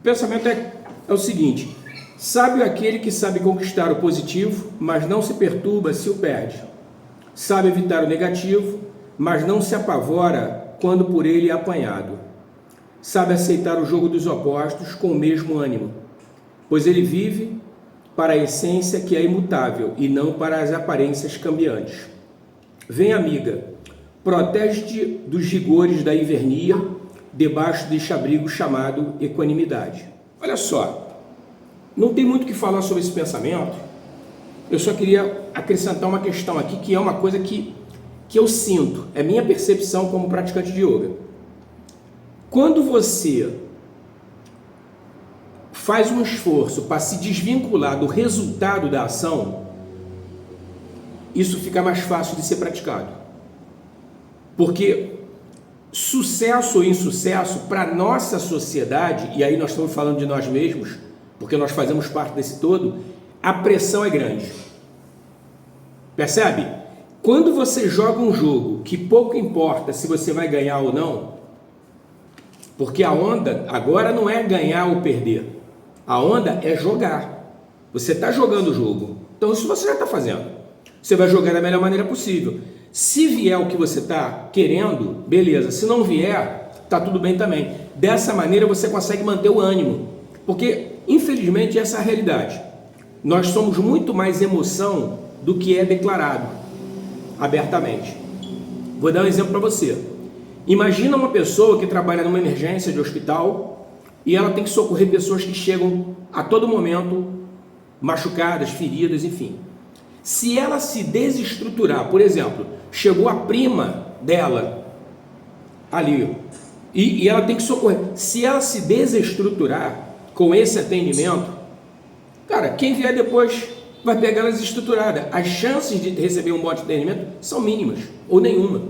O pensamento é o seguinte: sábio é aquele que sabe conquistar o positivo, mas não se perturba se o perde. Sabe evitar o negativo, mas não se apavora quando por ele é apanhado. Sabe aceitar o jogo dos opostos com o mesmo ânimo, pois ele vive para a essência que é imutável e não para as aparências cambiantes. Vem, amiga, protege-te dos rigores da invernia, debaixo deste abrigo chamado equanimidade. Olha só, não tem muito o que falar sobre esse pensamento, eu só queria acrescentar uma questão aqui, que é uma coisa que eu sinto, é minha percepção como praticante de yoga. Quando você faz um esforço para se desvincular do resultado da ação, isso fica mais fácil de ser praticado. Porque sucesso ou insucesso para a nossa sociedade, e aí nós estamos falando de nós mesmos, porque nós fazemos parte desse todo, a pressão é grande. Percebe? Quando você joga um jogo que pouco importa se você vai ganhar ou não, porque a onda agora não é ganhar ou perder, a onda é jogar. Você está jogando o jogo, então isso você já está fazendo. Você vai jogar da melhor maneira possível. Se vier o que você está querendo, beleza. Se não vier, está tudo bem também. Dessa maneira você consegue manter o ânimo, porque infelizmente essa é a realidade. Nós somos muito mais emoção do que é declarado abertamente. Vou dar um exemplo para você. Imagina uma pessoa que trabalha numa emergência de hospital e ela tem que socorrer pessoas que chegam a todo momento machucadas, feridas, enfim. Se ela se desestruturar, por exemplo, chegou a prima dela ali e ela tem que socorrer. Se ela se desestruturar com esse atendimento, cara, quem vier depois vai pegar ela desestruturada. As chances de receber um bom atendimento são mínimas ou nenhuma.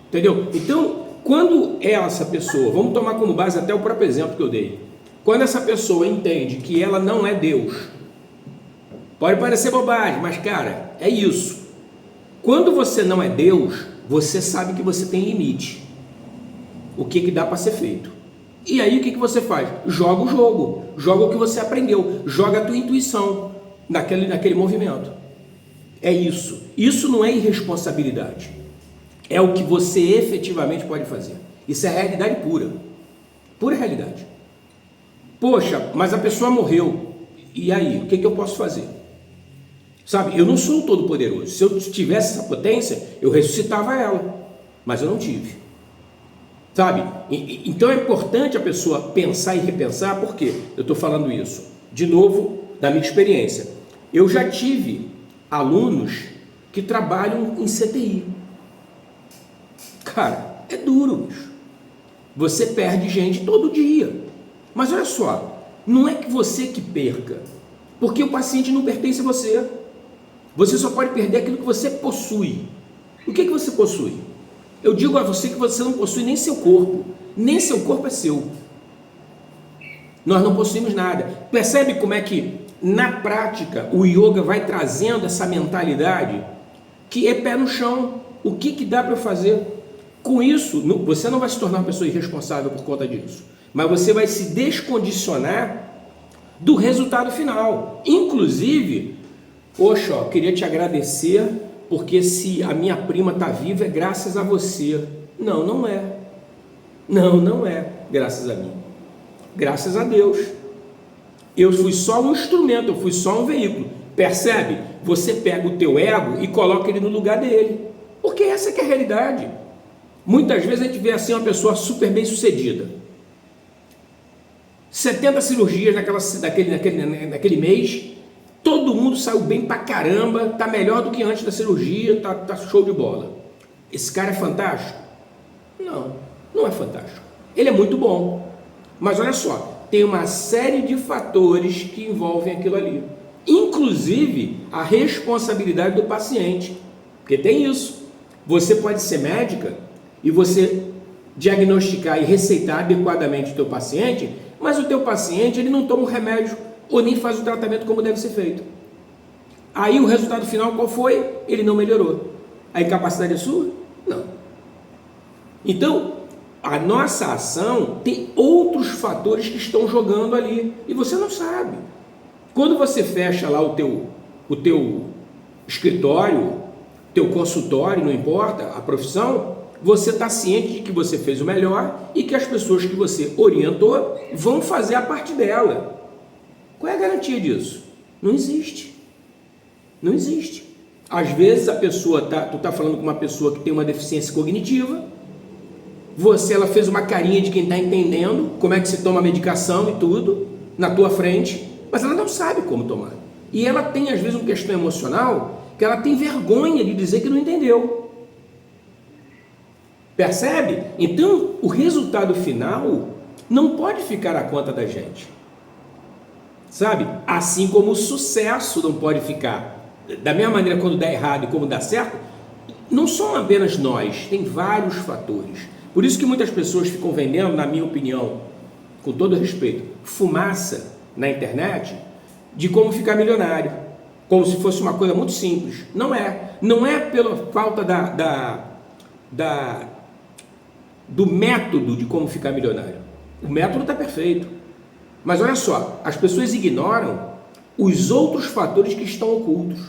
Entendeu? Então, quando essa pessoa, vamos tomar como base até o próprio exemplo que eu dei, quando essa pessoa entende que ela não é Deus, pode parecer bobagem, mas cara, é isso. Quando você não é Deus, você sabe que você tem limite. O que dá para ser feito. E aí o que você faz? Joga o jogo, joga o que você aprendeu, joga a tua intuição naquele movimento. É isso. Isso não é irresponsabilidade. É o que você efetivamente pode fazer. Isso é realidade pura. Pura realidade. Poxa, mas a pessoa morreu. E aí? O que eu posso fazer? Sabe, eu não sou o todo-poderoso. Se eu tivesse essa potência, eu ressuscitava ela. Mas eu não tive. Sabe? Então é importante a pessoa pensar e repensar. Por quê? Eu estou falando isso. De novo, da minha experiência. Eu já tive alunos que trabalham em CTI. Cara, é duro, bicho. Você perde gente todo dia. Mas olha só, não é que você que perca, porque o paciente não pertence a você. Você só pode perder aquilo que você possui. O que você possui? Eu digo a você que você não possui nem seu corpo. Nem seu corpo é seu. Nós não possuímos nada. Percebe como é que, na prática, o yoga vai trazendo essa mentalidade que é pé no chão. O que dá para fazer? Com isso, você não vai se tornar uma pessoa irresponsável por conta disso, mas você vai se descondicionar do resultado final. Inclusive, poxa, queria te agradecer, porque se a minha prima está viva é graças a você. Não, não é. Não é graças a mim. Graças a Deus. Eu fui só um instrumento, eu fui só um veículo. Percebe? Você pega o teu ego e coloca ele no lugar dele. Porque essa que é a realidade. Muitas vezes a gente vê assim uma pessoa super bem sucedida. 70 cirurgias naquele mês, todo mundo saiu bem pra caramba, tá melhor do que antes da cirurgia, tá show de bola. Esse cara é fantástico? Não, não é fantástico. Ele é muito bom, mas olha só, tem uma série de fatores que envolvem aquilo ali. Inclusive a responsabilidade do paciente, porque tem isso. Você pode ser médica e você diagnosticar e receitar adequadamente o teu paciente, mas o teu paciente ele não toma o remédio ou nem faz o tratamento como deve ser feito. Aí o resultado final qual foi? Ele não melhorou. A incapacidade é sua? Não. Então, A nossa ação tem outros fatores que estão jogando ali e você não sabe. Quando você fecha lá o teu escritório, teu consultório, não importa a profissão, você está ciente de que você fez o melhor e que as pessoas que você orientou vão fazer a parte dela. Qual é a garantia disso? Não existe. Não existe. Às vezes a pessoa tu está falando com uma pessoa que tem uma deficiência cognitiva, ela fez uma carinha de quem está entendendo como é que se toma a medicação e tudo na tua frente, mas ela não sabe como tomar. E ela tem às vezes uma questão emocional que ela tem vergonha de dizer que não entendeu. Percebe? Então o resultado final não pode ficar à conta da gente. Sabe? Assim como o sucesso não pode ficar. Da mesma maneira, quando dá errado e como dá certo, não são apenas nós, tem vários fatores. Por isso que muitas pessoas ficam vendendo, na minha opinião, com todo respeito, fumaça na internet de como ficar milionário, como se fosse uma coisa muito simples. Não é. Não é pela falta do método de como ficar milionário. O método está perfeito. Mas olha só, as pessoas ignoram os outros fatores que estão ocultos.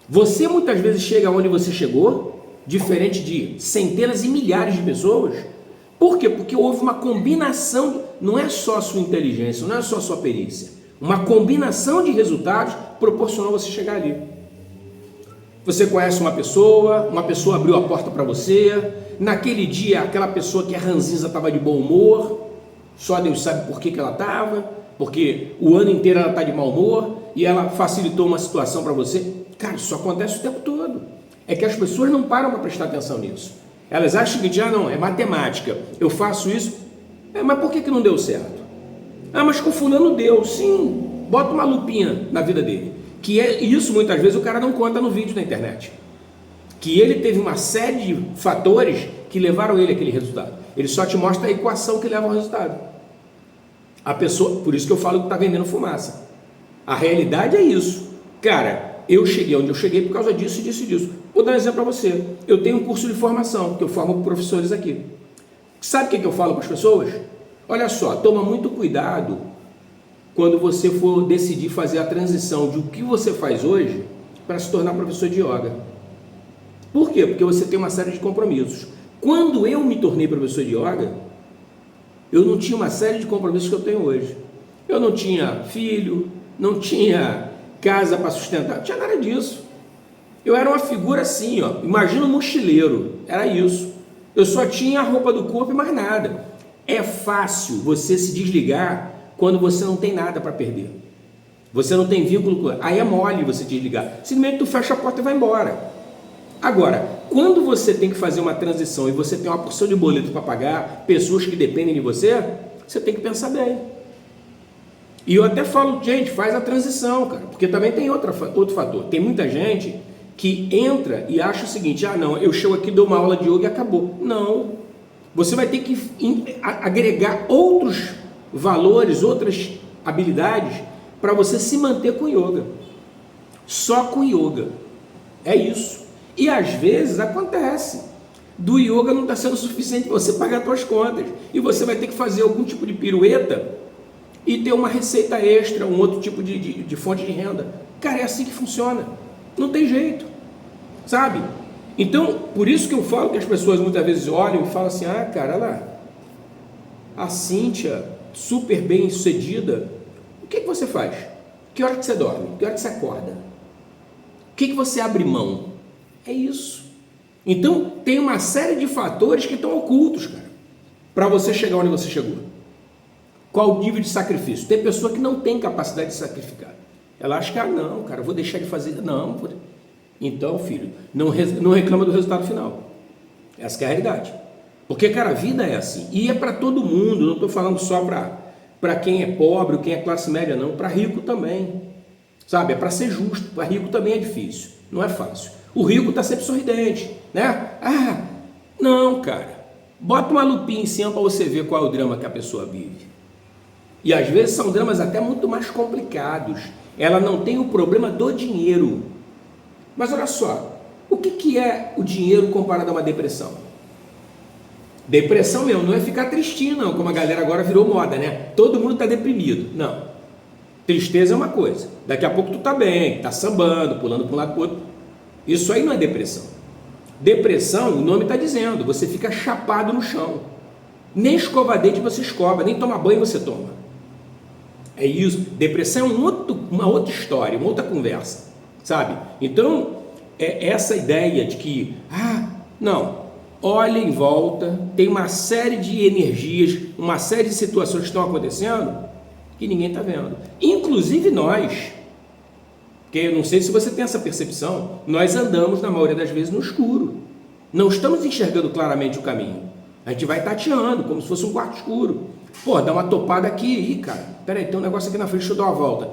Você muitas vezes chega onde você chegou, diferente de centenas e milhares de pessoas. Por quê? Porque houve uma combinação, não é só a sua inteligência, não é só a sua perícia. Uma combinação de resultados proporcionou você chegar ali. Você conhece uma pessoa abriu a porta para você, naquele dia aquela pessoa que é ranzinza estava de bom humor, só Deus sabe por que ela estava, porque o ano inteiro ela está de mau humor e ela facilitou uma situação para você. Cara, isso acontece o tempo todo. É que as pessoas não param para prestar atenção nisso. Elas acham que já não, é matemática, eu faço isso, mas por que não deu certo? Mas com fulano deu, sim, bota uma lupinha na vida dele. Que é isso, muitas vezes o cara não conta no vídeo da internet. Que ele teve uma série de fatores que levaram ele àquele resultado. Ele só te mostra a equação que leva ao resultado. A pessoa, por isso que eu falo que está vendendo fumaça. A realidade é isso. Cara, eu cheguei onde eu cheguei por causa disso, disso e disso. Vou dar um exemplo para você. Eu tenho um curso de formação, que eu formo professores aqui. Sabe o que eu falo para as pessoas? Olha só, toma muito cuidado quando você for decidir fazer a transição de o que você faz hoje para se tornar professor de yoga. Por quê? Porque você tem uma série de compromissos. Quando eu me tornei professor de yoga, eu não tinha uma série de compromissos que eu tenho hoje. Eu não tinha filho, não tinha casa para sustentar, não tinha nada disso. Eu era uma figura assim, ó, imagina um mochileiro, era isso. Eu só tinha a roupa do corpo e mais nada. É fácil você se desligar quando você não tem nada para perder. Você não tem vínculo com... Aí é mole você desligar. Simplesmente tu fecha a porta e vai embora. Agora, quando você tem que fazer uma transição e você tem uma porção de boleto para pagar, pessoas que dependem de você, você tem que pensar bem. E eu até falo, gente, faz a transição, cara, porque também tem outro fator. Tem muita gente que entra e acha o seguinte, não, eu chego aqui, dou uma aula de yoga e acabou. Não. Você vai ter que agregar outros valores, outras habilidades para você se manter com yoga. Só com yoga. É isso. E às vezes acontece. Do yoga não está sendo suficiente para você pagar suas contas. E você vai ter que fazer algum tipo de pirueta e ter uma receita extra, um outro tipo de fonte de renda. Cara, é assim que funciona. Não tem jeito. Sabe? Então, por isso que eu falo que as pessoas muitas vezes olham e falam assim, cara, olha lá, a Cíntia, super bem sucedida, o que você faz? Que hora que você dorme? Que hora que você acorda? O que você abre mão? É isso. Então, tem uma série de fatores que estão ocultos, cara, para você chegar onde você chegou. Qual o nível de sacrifício? Tem pessoa que não tem capacidade de sacrificar. Ela acha que, não, cara, eu vou deixar de fazer. Não, então, filho, não reclama do resultado final. Essa que é a realidade. Porque, cara, a vida é assim. E é para todo mundo, não estou falando só para quem é pobre, quem é classe média, não. Para rico também. Sabe? É para ser justo. Para rico também é difícil. Não é fácil. O rico está sempre sorridente, né? Não, cara. Bota uma lupinha em cima para você ver qual é o drama que a pessoa vive. E às vezes são dramas até muito mais complicados. Ela não tem o problema do dinheiro. Mas olha só, o que é o dinheiro comparado a uma depressão? Depressão mesmo, não é ficar tristinho não, como a galera agora virou moda, né? Todo mundo está deprimido. Não. Tristeza é uma coisa. Daqui a pouco tu tá bem, tá sambando, pulando para um lado para o outro. Isso aí não é depressão. Depressão, o nome está dizendo, você fica chapado no chão. Nem escova dente você escova, nem toma banho você toma. É isso. Depressão é uma outra história, uma outra conversa, sabe? Então, é essa ideia de que, não, olha em volta, tem uma série de energias, uma série de situações que estão acontecendo que ninguém está vendo. Inclusive nós, que eu não sei se você tem essa percepção, nós andamos, na maioria das vezes, no escuro. Não estamos enxergando claramente o caminho. A gente vai tateando, como se fosse um quarto escuro. Pô, dá uma topada aqui, ih, cara, peraí, tem um negócio aqui na frente, deixa eu dar uma volta.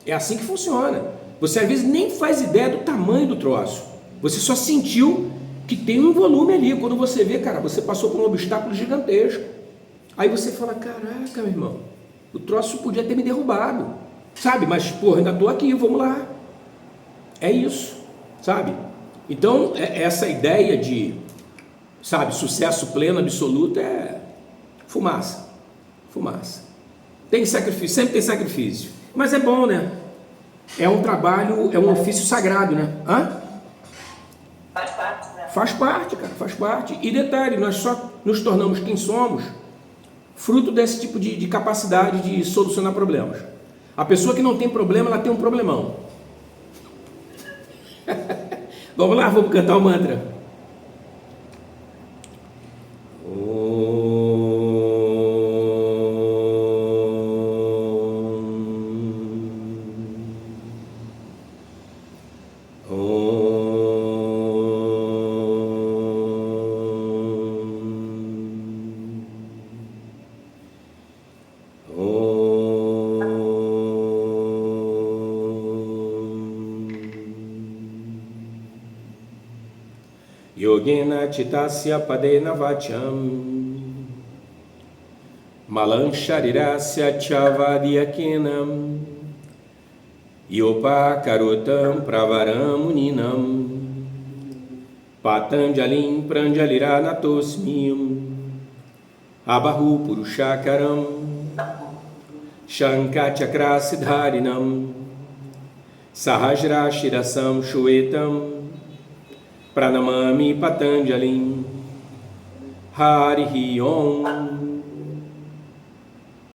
É assim que funciona. Você às vezes nem faz ideia do tamanho do troço. Você só sentiu que tem um volume ali. Quando você vê, cara, você passou por um obstáculo gigantesco. Aí você fala, caraca, meu irmão, o troço podia ter me derrubado, sabe? Mas, porra, ainda estou aqui, vamos lá. É isso, sabe? Então, essa ideia de, sabe, sucesso pleno, absoluto, é fumaça. Fumaça. Tem sacrifício, sempre tem sacrifício. Mas é bom, né? É um trabalho, é um ofício sagrado, né? Faz parte, né? Faz parte, cara, faz parte. E detalhe, nós só nos tornamos quem somos fruto desse tipo de capacidade de solucionar problemas. A pessoa que não tem problema, ela tem um problemão. Vamos lá, vamos cantar o mantra. Yogena chitasya padena vacham malam sharirasya chavadyakenam yopa karotam pravaram muninam patanjalim pranjalira natosmim abahu purushakaram shankachakra siddharinam sahajra shirasam shuetam Pranamami Patanjalim Harihi Om